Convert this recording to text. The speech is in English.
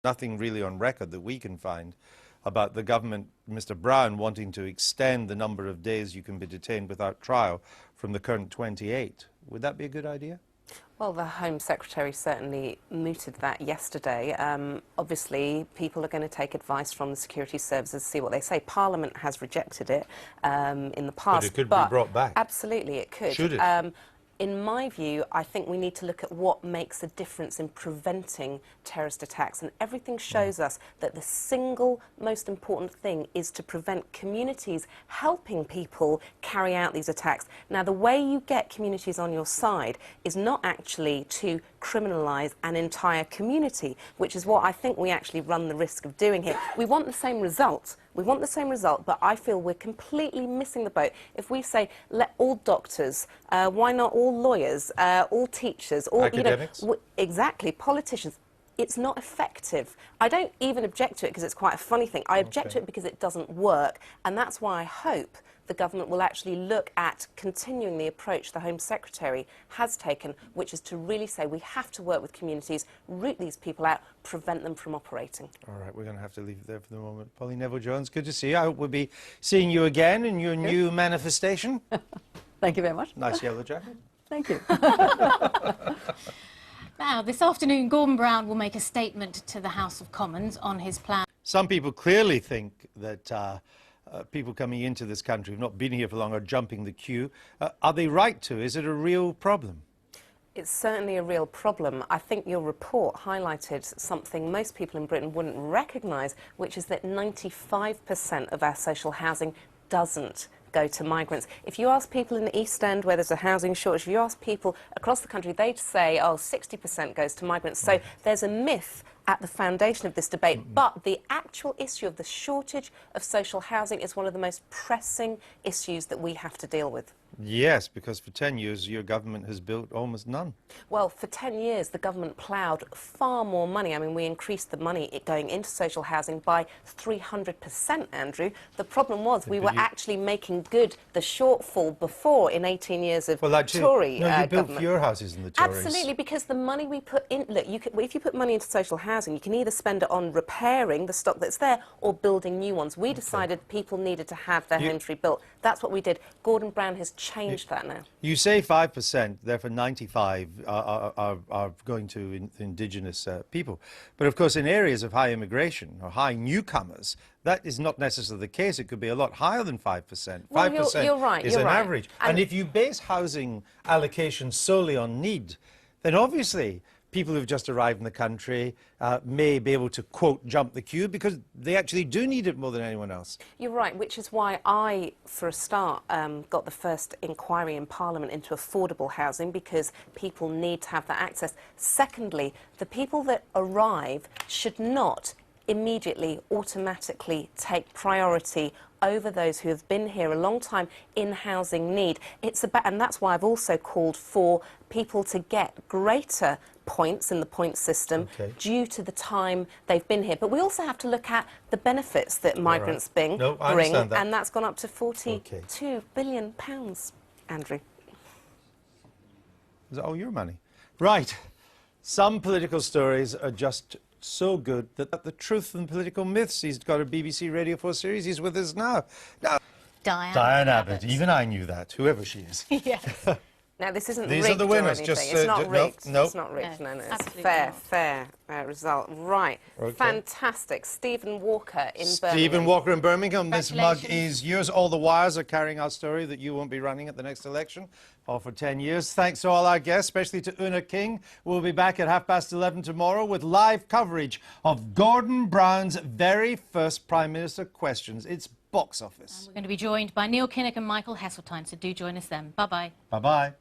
nothing really on record that we can find about the government, Mr. Brown, wanting to extend the number of days you can be detained without trial from the current 28. Would that be a good idea? Well, the Home Secretary certainly mooted that yesterday. Obviously, people are going to take advice from the security services, see what they say. Parliament has rejected it in the past. But it could be brought back. Absolutely, it could. Should it? In my view, I think we need to look at what makes a difference in preventing terrorist attacks, and everything shows us that the single most important thing is to prevent communities helping people carry out these attacks. Now, the way you get communities on your side is not actually to criminalise an entire community, which is what I think we actually run the risk of doing here. We want the same result. We want the same result, but I feel we're completely missing the boat if we say, let all doctors, why not all lawyers, all teachers, all academics? Exactly, politicians. It's not effective. I don't even object to it because it's quite a funny thing. I object to it because it doesn't work, and that's why I hope the government will actually look at continuing the approach the Home Secretary has taken, which is to really say we have to work with communities, root these people out, prevent them from operating. All right, we're going to have to leave it there for the moment. Polly Neville-Jones, good to see you. I hope we'll be seeing you again in your new manifestation. Thank you very much. Nice yellow jacket. Thank you. Now, this afternoon, Gordon Brown will make a statement to the House of Commons on his plan. Some people clearly think that people coming into this country who've not been here for long are jumping the queue. Are they right to? Is it a real problem? It's certainly a real problem. I think your report highlighted something most people in Britain wouldn't recognise, which is that 95% of our social housing doesn't go to migrants. If you ask people in the East End where there's a housing shortage, if you ask people across the country, they'd say, oh, 60% goes to migrants. So there's a myth at the foundation of this debate, but the actual issue of the shortage of social housing is one of the most pressing issues that we have to deal with. Yes, because for 10 years your government has built almost none. Well, for 10 years the government ploughed far more money. I mean, we increased the money going into social housing by 300%, Andrew. The problem was we were actually making good the shortfall before in 18 years of Tory no, you built government. fewer houses than the Tories. Absolutely, because the money we put in... Look, if you put money into social housing, you can either spend it on repairing the stock that's there or building new ones. We decided people needed to have their homes rebuilt. That's what we did. Gordon Brown has changed that now. You say 5%, therefore 95 are going to indigenous people. But of course in areas of high immigration or high newcomers, that is not necessarily the case. It could be a lot higher than 5%. Well, 5% you're right, is you're an right. average. And if you base housing allocation solely on need, then obviously people who've just arrived in the country may be able to, quote, jump the queue because they actually do need it more than anyone else. You're right, which is why I, for a start, got the first inquiry in Parliament into affordable housing, because people need to have that access. Secondly, the people that arrive should not immediately, automatically take priority over those who have been here a long time in housing need. It's about, and that's why I've also called for people to get greater points in the point system due to the time they've been here. But we also have to look at the benefits that migrants bring, and that's gone up to £42 billion, Andrew. Is that all your money? Right. Some political stories are just so good that the truth and political myths. He's got a BBC Radio 4 series. He's with us now. Diane Abbott. Even I knew that, whoever she is. Yes. Now, this isn't These rigged are the winners. it's not rigged. No. It's not rigged. No, it's absolutely fair result. Right. Fantastic. Stephen Walker in Birmingham. Stephen Walker in Birmingham. This mug is yours. All the wires are carrying our story that you won't be running at the next election. All for 10 years. Thanks to all our guests, especially to Una King. We'll be back at 11:30 tomorrow with live coverage of Gordon Brown's very first Prime Minister questions. It's box office. And we're going to be joined by Neil Kinnock and Michael Heseltine, so do join us then. Bye-bye. Bye-bye.